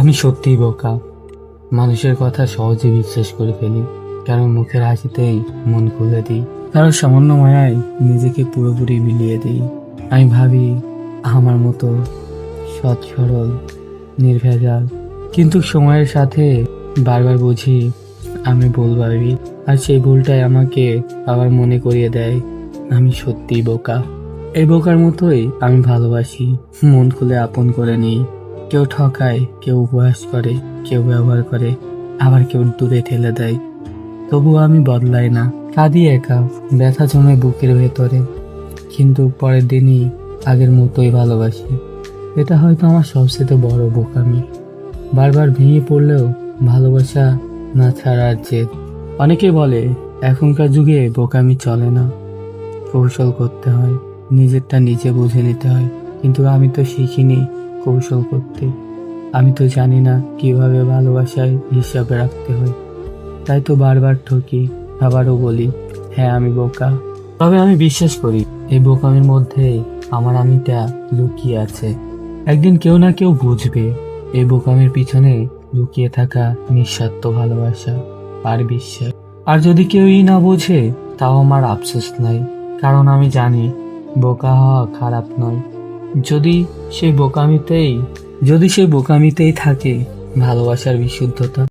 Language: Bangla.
আমি সত্যিই বোকা। মানুষের কথা সহজে বিশ্বাস করে ফেলি, কারণ মুখের হাসিতেই মন খুলে দিই, কারণ সামান্য মায়ায় নিজেকে পুরোপুরি বিলিয়ে দিই। আমি ভাবি আমার মতো সৎ সরল নির্ভেজাল, কিন্তু সময়ের সাথে বারবার বুঝি আমি ভুল ভাবি, আর সেই ভুলটাই আমাকে আবার মনে করিয়ে দেয় আমি সত্যিই বোকা। এই বোকার মতোই আমি ভালোবাসি, মন খুলে আপন করে নিই। কেউ ঠকায়, কেউ উপহাস করে, কেউ ব্যবহার করে, আবার কেউ দূরে ঠেলে দেয়। তবুও আমি বদলাই না, কাঁদি একা, ব্যথা জমে বুকের ভেতরে, কিন্তু পরের দিনই আগের মতোই ভালোবাসি। এটা হয়তো আমার সবচেয়ে বড় বোকামি। বারবার ভেঙে পড়লেও ভালোবাসা না ছাড়ার জেদ। অনেকে বলে এখনকার যুগে বোকামি চলে না, কৌশল করতে হয়, নিজেরটা নিজে বুঝে নিতে হয়। কিন্তু আমি তো শিখিনি কৌশল করতে। আমি তো জানি না কিভাবে ভালোবাসায় হিসাবে রাখতে হয়। তাই তো বারবার ঠকি, আবারও বলি হ্যাঁ আমি বোকা। তবে আমি বিশ্বাস করি এই বোকামির মধ্যে আমার আমিটা লুকিয়ে আছে। একদিন কেউ না কেউ বুঝবে এই বোকামির পিছনে লুকিয়ে থাকা নিঃস্বার্থ ভালোবাসা আর বিশ্বাস। আর যদি কেউই না বোঝে, তাও আমার আফসোস নাই, কারণ আমি জানি বোকা হওয়া খারাপ নয়। যদি সেই বোকামিতেই থাকে ভালোবাসার বিশুদ্ধতা।